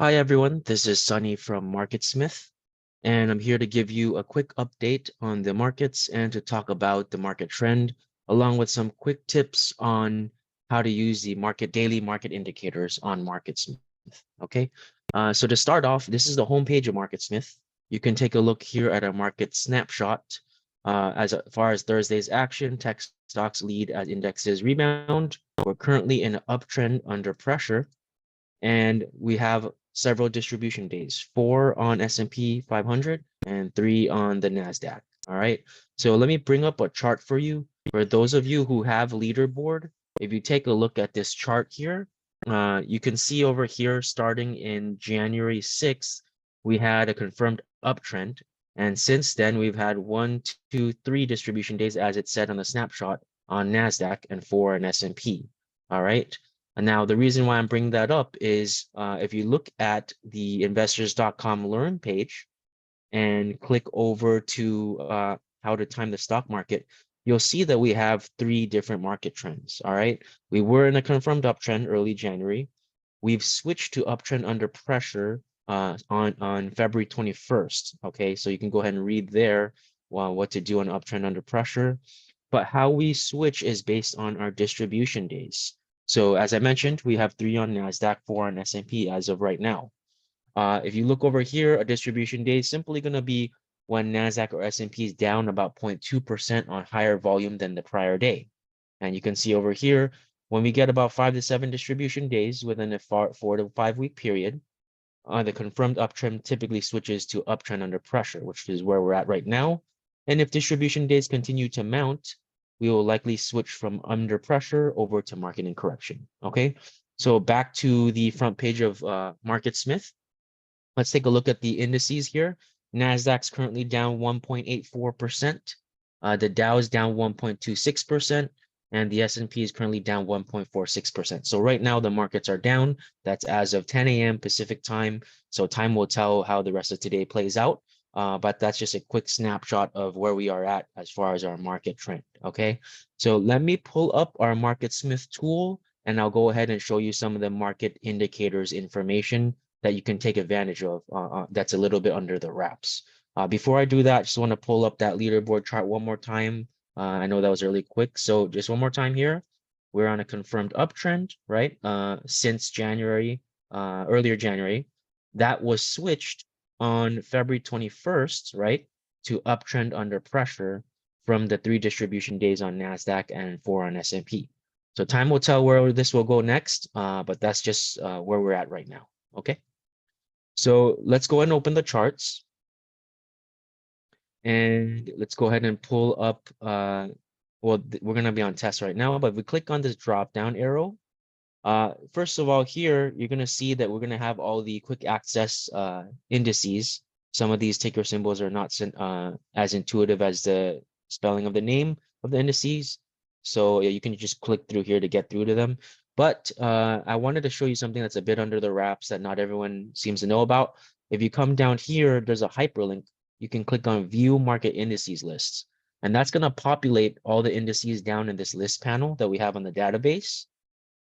Hi everyone, this is Sunny from MarketSmith, and I'm here to give you a quick update on the markets and to talk about the market trend, along with some quick tips on how to use the daily market indicators on MarketSmith. Okay, so to start off, this is the homepage of MarketSmith. You can take a look here at our market snapshot. As far as Thursday's action, tech stocks lead as indexes rebound. We're currently in an uptrend under pressure, and we have several distribution days, 4 on S&P 500 and 3 on the NASDAQ. All right, so let me bring up a chart for you. For those of you who have leaderboard, if you take a look at this chart here, you can see over here starting in January 6th, we had a confirmed uptrend. And since then, we've had 1, 2, 3 distribution days, as it said on the snapshot, on NASDAQ and 4 on S&P. All right. And now the reason why I'm bringing that up is if you look at the investors.com learn page and click over to how to time the stock market, you'll see that we have 3 different market trends. All right. We were in a confirmed uptrend early January. We've switched to uptrend under pressure on February 21st. Okay. So you can go ahead and read there what to do on uptrend under pressure. But how we switch is based on our distribution days. So as I mentioned, we have 3 on NASDAQ, 4 on S&P as of right now. If you look over here, a distribution day is simply going to be when NASDAQ or S&P is down about 0.2% on higher volume than the prior day. And you can see over here, when we get about 5 to 7 distribution days within a 4 to 5 week period, the confirmed uptrend typically switches to uptrend under pressure, which is where we're at right now. And if distribution days continue to mount, we will likely switch from under pressure over to market in correction. Okay, so back to the front page of MarketSmith. Let's take a look at the indices here. NASDAQ's currently down 1.84%. The Dow is down 1.26%. And the S&P is currently down 1.46%. So right now the markets are down. That's as of 10 a.m. Pacific time. So time will tell how the rest of today plays out. But that's just a quick snapshot of where we are at as far as our market trend. Okay, so let me pull up our MarketSmith tool, and I'll go ahead and show you some of the market indicators information that you can take advantage of that's a little bit under the wraps. Before I do that, I just want to pull up that leaderboard chart one more time. I know that was really quick. So just one more time here. We're on a confirmed uptrend, right? Since January, earlier January. That was switched on February 21st, right? To uptrend under pressure from the 3 distribution days on NASDAQ and 4 on S&P. So time will tell where this will go next, but that's just where we're at right now. Okay. So let's go ahead and open the charts. And let's go ahead and pull up, well, we're going to be on test right now, but if we click on this drop down arrow, first of all, here, you're going to see that we're going to have all the quick access indices. Some of these ticker symbols are not as intuitive as the spelling of the name of the indices. So yeah, you can just click through here to get through to them. But I wanted to show you something that's a bit under the wraps that not everyone seems to know about. If you come down here, there's a hyperlink. You can click on View Market Indices Lists. And that's going to populate all the indices down in this list panel that we have on the database.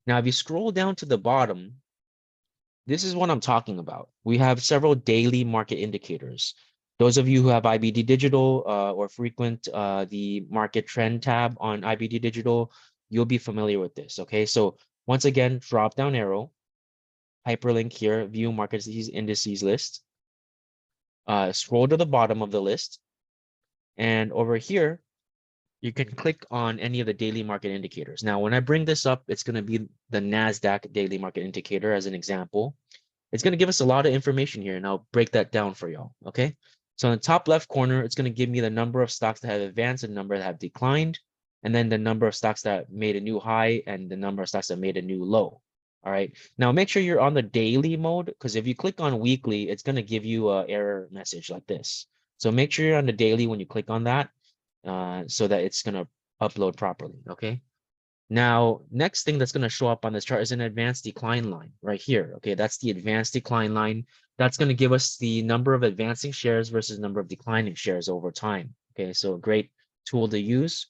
Now, if you scroll down to the bottom, this is what I'm talking about. We have several daily market indicators. Those of you who have IBD Digital or frequent the market trend tab on IBD Digital, you'll be familiar with this. Okay, so once again, drop down arrow, hyperlink here, View Market Indices List. Scroll to the bottom of the list, and over here, you can click on any of the daily market indicators. Now, when I bring this up, it's going to be the NASDAQ daily market indicator as an example. It's going to give us a lot of information here, and I'll break that down for y'all, okay? So in the top left corner, it's going to give me the number of stocks that have advanced and number that have declined, and then the number of stocks that made a new high and the number of stocks that made a new low. All right, now make sure you're on the daily mode, because if you click on weekly, it's going to give you an error message like this. So make sure you're on the daily when you click on that, so that it's going to upload properly, okay? Now, next thing that's going to show up on this chart is an advanced decline line right here. Okay, that's the advanced decline line. That's going to give us the number of advancing shares versus number of declining shares over time. Okay, so a great tool to use.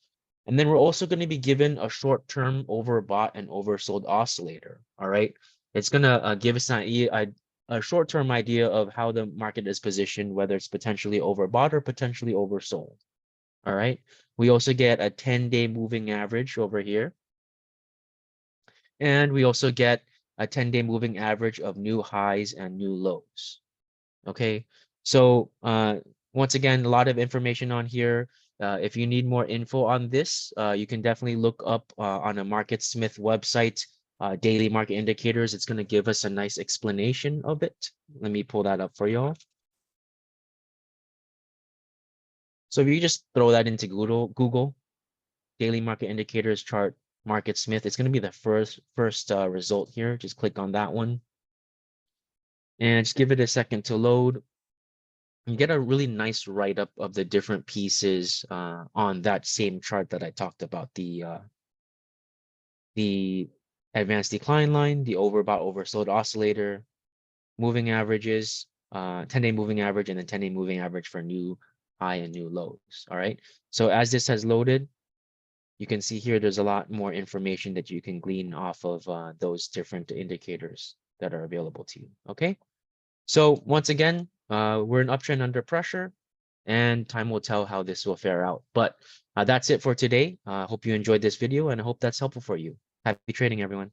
And then we're also going to be given a short-term overbought and oversold oscillator. All right, it's going to give us an a short-term idea of how the market is positioned, whether it's potentially overbought or potentially oversold. All right. We also get a 10-day moving average over here. And we also get a 10-day moving average of new highs and new lows. Okay. So once again, a lot of information on here. If you need more info on this, you can definitely look up on a MarketSmith website, daily market indicators. It's going to give us a nice explanation of it. Let me pull that up for y'all. So if you just throw that into Google, daily market indicators chart, MarketSmith, it's going to be the first result here. Just click on that one and just give it a second to load. You get a really nice write-up of the different pieces on that same chart that I talked about, the advanced decline line, the overbought oversold oscillator, moving averages, 10-day moving average, and then 10-day moving average for new high and new lows. All right. So as this has loaded, you can see here there's a lot more information that you can glean off of those different indicators that are available to you. Okay. So once again, we're an uptrend under pressure, and time will tell how this will fare out. But that's it for today. Hope you enjoyed this video, and I hope that's helpful for you. Happy trading, everyone.